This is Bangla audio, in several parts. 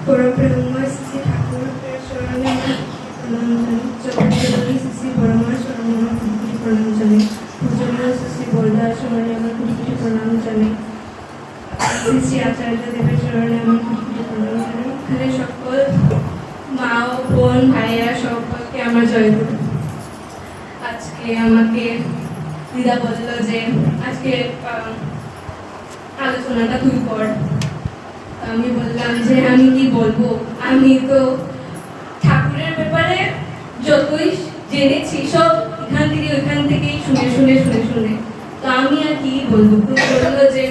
পরব্রহ্ম শ্রী ঠাকুরের চরণে প্রণাম জানাই। জগৎজননী শ্রী পরমার চরণে আমার কোটি কোটি প্রণাম জানাই। পূজনীয় শ্রী বরদার চরণে আমার কোটি কোটি প্রণাম জানাই। শ্রী শ্রী আচার্য দেবের চরণে আমার কোটি কোটি প্রণাম জানাই। এখানে সকল মা ও বোন ভাইয়েরা সকলকে আমার জয় গুরু। আজকে আমাকে দিদা বললো যে আজকে আলোচনাটা তুই কর। আমি বললাম যে আমি কি বলবো, আমি তো ঠাকুরের ব্যাপারে যতই জেনেছি সব এখান থেকে ওইখান থেকেই শুনে শুনে শুনে শুনে, তো আমি আর কি বলবো। তো বললো যে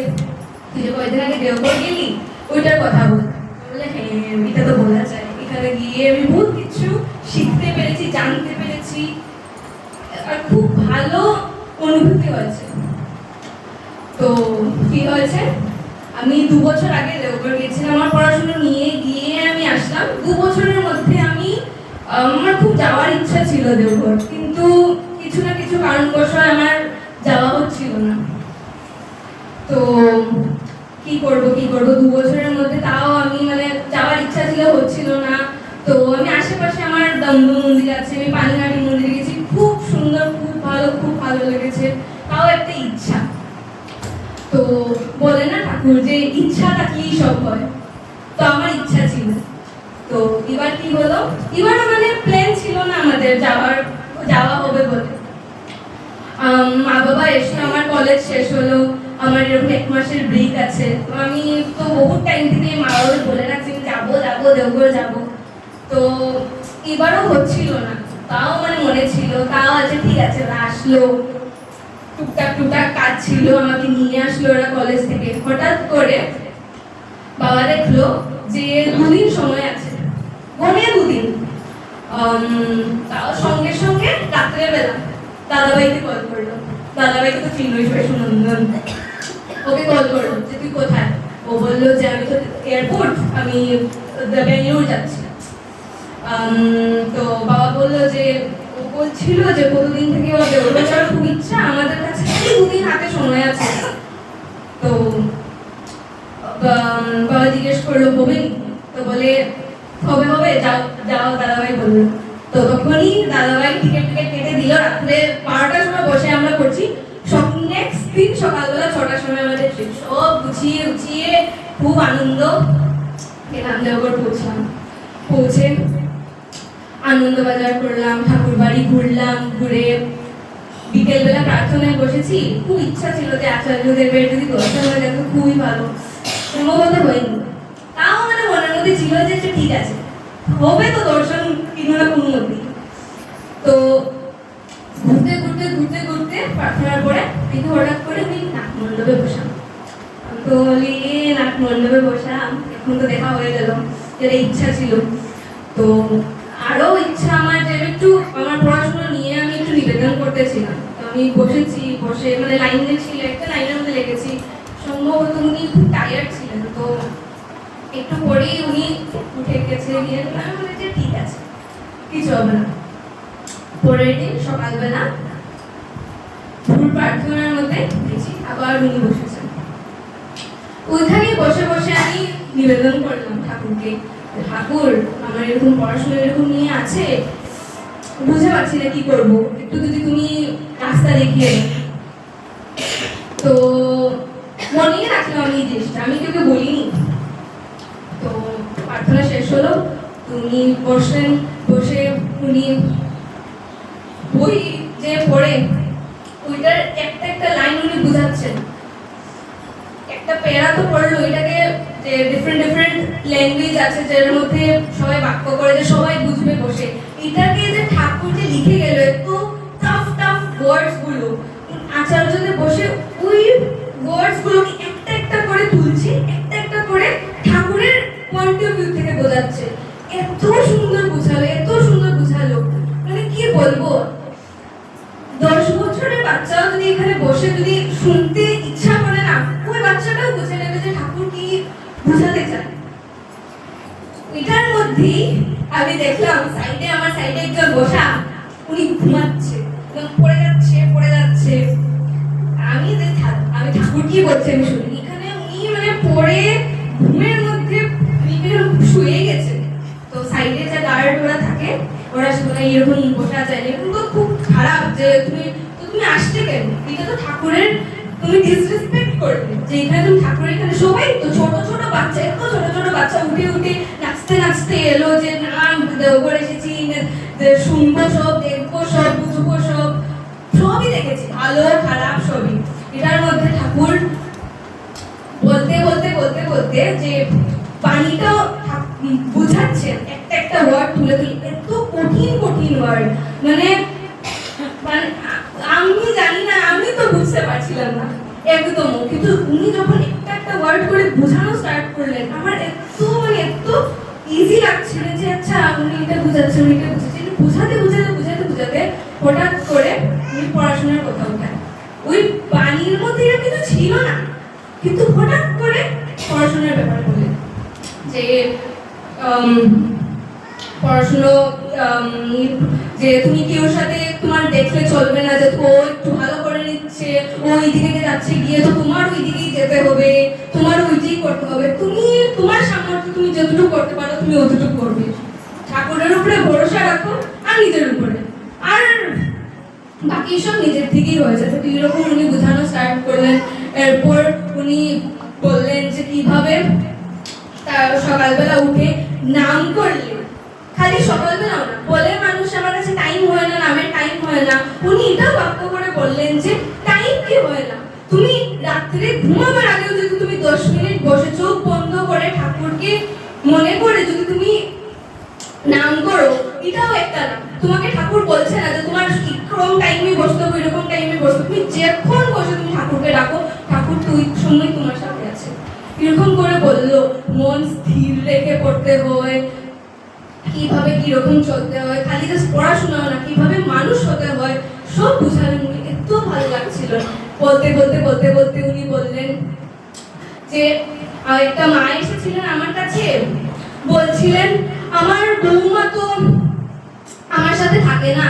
তুই যে কয়েকদিন আগে দেওঘর গেলি ওইটার কথা বল। বললে হ্যাঁ এটা তো বলা যায়, এখানে গিয়ে আমি বহুত কিছু শিখতে পেরেছি, জানতে পেরেছি, আর খুব ভালো অনুভূতি হয়েছে। তো কি হয়েছে, আমি 2 বছর আগে দেওঘর গেছিলাম আমার পড়াশোনা নিয়ে, গিয়ে আমি আসলাম। 2 বছরের মধ্যে আমি আমার খুব যাওয়ার ইচ্ছা ছিল দেওঘর, কিন্তু কিছু না কিছু কারণবশত আমার যাওয়া হচ্ছিল না। তো কি করব 2 বছরের মধ্যে তাও আমি মানে যাওয়ার ইচ্ছা ছিল, হচ্ছিল না। তো আমি আশেপাশে আমার দমদম মন্দির আছে, আমি পানিহাটি মন্দিরে গেছি, খুব সুন্দর, খুব ভালো লেগেছে, তাও একটা ইচ্ছা। তো বলে না ঠাকুর যে ইচ্ছা থাকলেই সব হয়, তো আমার ইচ্ছা ছিল। তো এবার কি হলো, এবার মানে প্ল্যান ছিল না আমাদের যাওয়া হবে বলে। মা বাবা এসে আমার কলেজ শেষ হলো, আমার এরকম 1 মাসের ব্রেক আছে, তো আমি তো বহুত টাইম থেকে মা বাবা বলে রাখছি যাবো দেওঘর যাবো। তো এবারও হচ্ছিল না, তাও মানে মনে ছিল, তাও আছে ঠিক আছে আসলো। টুকটাক কাজ ছিল, আমাকে নিয়ে আসলো ওরা কলেজ থেকে। হঠাৎ করে বাবা দেখলো যে 2 দিন সময় আছে, মনে 2 দিন। তাও সঙ্গে সঙ্গে রাত্রেবেলা দাদাভাইকে কল করলো। দাদাভাইকে তো চিনলই, সুনন্দন। ওকে কল করলো যে তুই কোথায়। ও বললো যে আমি তো এয়ারপোর্ট, আমি বেঙ্গালুরু যাচ্ছি। তো বাবা বললো যে বলছিল যে কতদিন থেকে ওদের খুব ইচ্ছা, আমাদের কাছে 2 দিন হাতে সময় আছে। তো বাবা জিজ্ঞেস করলো হবে, তো বলে হবে যাও দাদাভাই বললো। তো তখনই দাদাভাই টিকিট কেটে দিল। রাত্রে 12টার সময় বসে আমরা করছি, সব নেক্সট দিন সকালবেলা 6টার সময় আমাদের সব গুছিয়ে খুব আনন্দ গেলাম, দেওঘর পৌঁছে আনন্দবাজার করলাম, ঠাকুর বাড়ি ঘুরলাম, ঘুরে বিকেলবেলা প্রার্থনায় বসেছি। খুব ইচ্ছা ছিল যে আচার্যদেবের যদি দর্শন হয়ে যেত খুবই ভালো, সম্ভবত হয়নি। তাও মানে মনের মধ্যে ছিল যে ঠিক আছে হবে তো দর্শন কোনো না কোনো মধ্যে। তো ঘুরতে প্রার্থনার পরে কিন্তু হঠাৎ করে আমি নাটমণ্ডপে বসলাম। তো বলি নাটমণ্ডপে বসলাম, এখন তো দেখা হয়ে গেল, যেটা ইচ্ছা ছিল। তো আরো ইচ্ছা আমার যে একটু আমার পড়াশোনা নিয়ে আমি একটু নিবেদন করতেছিলাম। তো আমি বসে মানে লাইনে ছিল, একটা লাইনের মধ্যে লেগেছি। সম্ভবত উনি খুব টায়ার্ড ছিলেন, তো একটু পরেই উনি উঠে গেছে, গিয়ে আমি বলি যে ঠিক আছে কিছু হবে না। পরের দিন সকালবেলা ভুল প্রার্থনার মধ্যে গেছি, আবার উনি বসেছেন। ওইখানে বসে আমি নিবেদন করলাম ঠাকুরকে, ঠাকুর আমার এরকম পড়াশোনা এরকম নিয়ে আছে, বুঝতে পারছি না কি করবো, একটু যদি তুমি রাস্তা দেখিয়ে। তো মনে রাখলাম আমি এই জিনিসটা, আমি কাউকে বলিনি। তো প্রার্থনা শেষ হলো, উনি বসলেন, বসে উনি বই যে পড়ে ওইটার একটা লাইন উনি বুঝাচ্ছেন। একটা প্যারা তো পড়লো, এটাকে যে ডিফারেন্ট ল্যাঙ্গুয়েজ আছে যার মধ্যে সবাই বাক্য করে যে সবাই বুঝবে বসে, এটাকে যে ঠাকুর যে লিখে গেল এত টাফ ওয়ার্ডস গুলো, আচার্যদের বসে ওই ওয়ার্ডস গুলোকে একটা করে তুলছে, একটা করে ঠাকুরের পয়েন্ট অফ ভিউ থেকে বোঝাচ্ছে। এত সুন্দর বুঝালো, মানে কি বলবো, 10 বছরের বাচ্চাও যদি এখানে বসে যদি শুনতে ইচ্ছা করে না, ওই বাচ্চাটাও বুঝে নেবে যে ঠাকুর কি বুঝাতে চান। এটার মধ্যেই আমি দেখলাম আমার সাইডে একজন বসা, উনি ঘুমাচ্ছে, পড়ে যাচ্ছে। আমি ঠাকুর কি বলছে আমি শুনি, এখানে উনি মানে পড়ে ঘুমের মধ্যে শুয়ে মানে এরকম বসা যায় না, এরকম তো খুব খারাপ যে তুমি আসতে কেন, এটা তো ঠাকুরের তুমি ডিসরেসপেক্ট করবে যে এখানে তুমি ঠাকুরের এখানে সবাই তো ছোট ছোট বাচ্চা, এত ছোট ছোট বাচ্চা উঠে উঠে নাচতে নাচতে এলো যে নাম দেওঘর এসেছি, শুনবো সব, দেখবো সব, বুঝবো সব, সবই দেখেছি, ভালো খারাপ সবই। এটার মধ্যে ঠাকুর বলতে বলতে বলতে বলতে যে বাণীটাও বুঝাচ্ছেন, একটা একটা ওয়ার্ড তুলে তুলে, এত কঠিন কঠিন ওয়ার্ড, মানে আমি জানি না, আমি তো বুঝতে পারছিলাম না একদম, কিন্তু উনি যখন একটা একটা ওয়ার্ড করে বোঝানো স্টার্ট করলেন, আমার এত ইজি লাগছিল যে আচ্ছা উনি এটা বুঝাচ্ছেন, উনি এটা বুঝাচ্ছেন, বুঝাতে বুঝাতে বুঝাতে বুঝাতে হঠাৎ করে উনি পড়াশোনার কথা উঠায়। ওই বাণীর মধ্যে এরকম কিছু ছিল না, কিন্তু হঠাৎ করে পড়াশোনার ব্যাপার বললেন যে পড়াশুনো, যে তুমি কেউ সাথে তোমার দেখলে চলবে না, যে ও একটু ভালো করে নিচ্ছে, ও ওই দিকে যাচ্ছে, গিয়ে তো তোমার ওই দিকেই যেতে হবে, তোমার ওইটাই করতে হবে, তুমি তোমার সামর্থ্য তুমি যতটুকু করতে পারো তুমি অতটুকু করবে, ঠাকুরের উপরে ভরসা রাখো আর নিজের উপরে, আর বাকি সব নিজের থেকেই হয়ে যাবে। তো এরকম উনি বোঝানো স্টার্ট করলেন। এরপর উনি বললেন যে কিভাবে সকালবেলা উঠে নাম করলে, খালি সকালবেলাও না, বলে মানুষ আমার কাছে টাইম হয় না, নামের টাইম হয় না, উনি এটাও বাক্য করে বললেন যে টাইম কি হয় না, তুমি রাত্রে ঘুমাবার আগেও যদি তুমি 10 মিনিট বসে চোখ বন্ধ করে ঠাকুরকে মনে করে যদি তুমি নাম করো, এটাও একটা নাম। তোমাকে ঠাকুর বলছে না যে তোমার এরকম টাইমে বসতে হবে, এরকম টাইমে বসতে, তুমি যখন বসে তুমি ঠাকুরকে ডাকো, ঠাকুর তো ওই সময় তোমার সাথে আছে। এরকম করে বললো মন স্থির রেখে পড়তে হয়, কিভাবে কিরকম চলতে হয়, খালি জাস্ট পড়াশোনাও না, কিভাবে মানুষ হতে হয়, সব বুঝালেন উনি। এত ভালো লাগছিল। বলতে বলতে বলতে বলতে উনি বললেন যে একটা মা এসেছিলেন আমার কাছে, বলছিলেন আমার বৌমা তো আমার সাথে থাকে না,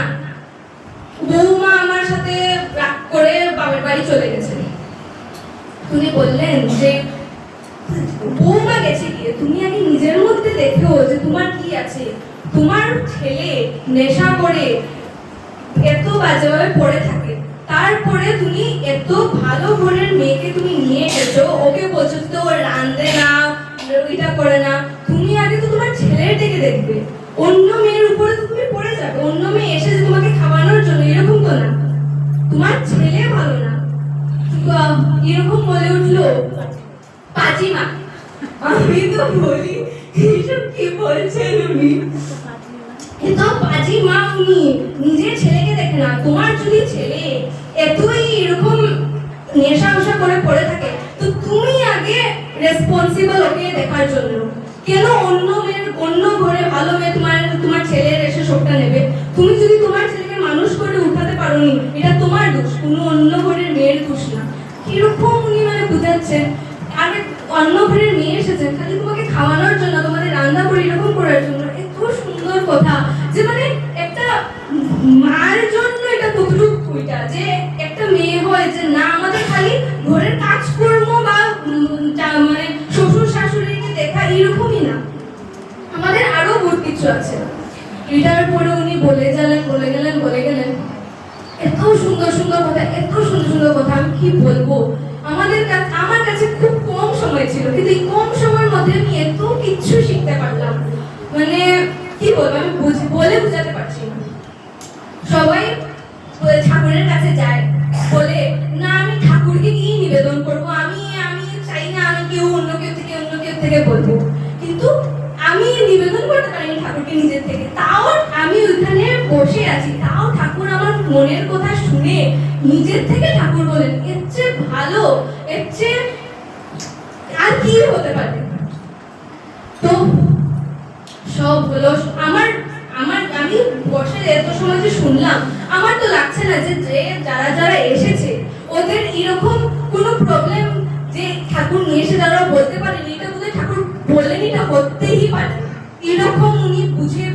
বৌমা আমার সাথে রাগ করে বাবার বাড়ি চলে গেছে। উনি বললেন যে বৌমা গেছে গিয়ে তুমি আগে নিজের মধ্যে দেখো যে তোমার কি আছে, তোমার ছেলে নেশা করে এত বাজেভাবে পড়ে থাকে, তারপরে তুমি এত ভালো ঘরের মেয়েকে তুমি নিয়ে এসেছো, ওকে বলছো তো ও রাঁধে না, ওইটা করে না, তুমি আগে তো তোমার ছেলের দিকে দেখবে, অন্য মেয়ের উপরে তো তুমি পড়ে যাবে, অন্য মেয়ে এসেছে তোমাকে খাওয়ানোর জন্য, এরকম তো না, তোমার ছেলে ভালো না। এরকম বলে উঠলো পাজিমা। আমি তো বলি এইসব কি বলছেন উনি, তো পাজিমা উনি নিজের ছেলেকে দেখে না, তোমার যদি ছেলে এতই এরকম নেশা উষা করে পড়ে থাকে, তো তুমি আগে রেসপন্সিবল ওকে দেখার জন্য, কেন অন্য মেয়ের অন্য ঘরে ভালো মেয়ে তোমার ছেলের এসে সবটা নেবে, তুমি যদি তোমার ছেলেকে মানুষ করে উঠাতে পারোনি, এটা তোমার দোষ, কোনো অন্য ঘরের মেয়ের দোষ না। কিরকম উনি মানে বুঝাচ্ছেন, আর অন্য ঘরের মেয়ে এসেছে খালি তোমাকে খাওয়ানোর জন্য, তোমাদের রান্না করে এরকম করার জন্য, এত সুন্দর কথা, যে মানে একটা মার জন্য এটা কতটুকু ওইটা, যে একটা মেয়ে হয় যে না আমাদের খালি ঘরের কাজকর্ম বা মানে শ্বশুর শাশুড়িকে দেখা এরকমই না, আমাদের আরো বহুত কিছু আছে। এটার পরে উনি বলে গেলেন এত সুন্দর সুন্দর কথা, এত সুন্দর সুন্দর কথা, আমি কি বলবো, আমার কাছে খুব কম সময় ছিল, কিন্তু এই কম সময়ের মধ্যে আমি এত কিছু শিখতে পারলাম, মানে কি বলবো, আমি বলে বোঝাতে পারছি না। সবাই ঠাকুরের কাছে যায়, বলে না আমি ঠাকুরকে গিয়ে নিবেদন করবো, আমি চাই না আমি অন্য কেউ থেকে বলবো, কিন্তু আমি নিবেদন করতে পারিনি ঠাকুরকে নিজের থেকে, তাও আমি ওইখানে বসে আছি, তাও ঠাকুর আমার মনের কথা শুনে নিজের থেকে ঠাকুর বলেন, এর চেয়ে ভালো, এর চেয়ে আর কি হতে পারে। তো সব হলো আমি বসে এত সময় যে শুনলাম, আমার তো লাগছে না যে যারা এসেছে ওদের এরকম কোনো প্রবলেম যে ঠাকুর নিয়ে এসে তারা বলতে পারেনি, এটা বোধহয় ঠাকুর বললেন এটা হতেই পারে, এরকম উনি বুঝে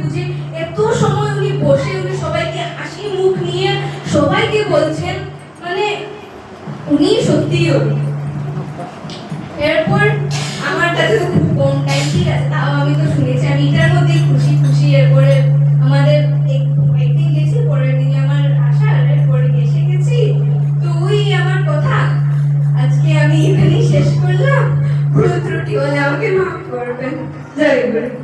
এত সময় উনি বসে উনি সবাইকে হাসি মুখ নিয়ে সবাইকে বলছেন, মানে উনি সত্যিই উনি। এরপর আমার কাছে তো খুব কম টাইম, ঠিক আছে, তাও আমি তো শুনেছি, আমি এটার মধ্যে খুশি। এরপরে আমাদের ভুল ত্রুটি হলে আমাকে মাফ করবেন। জয় গুরু।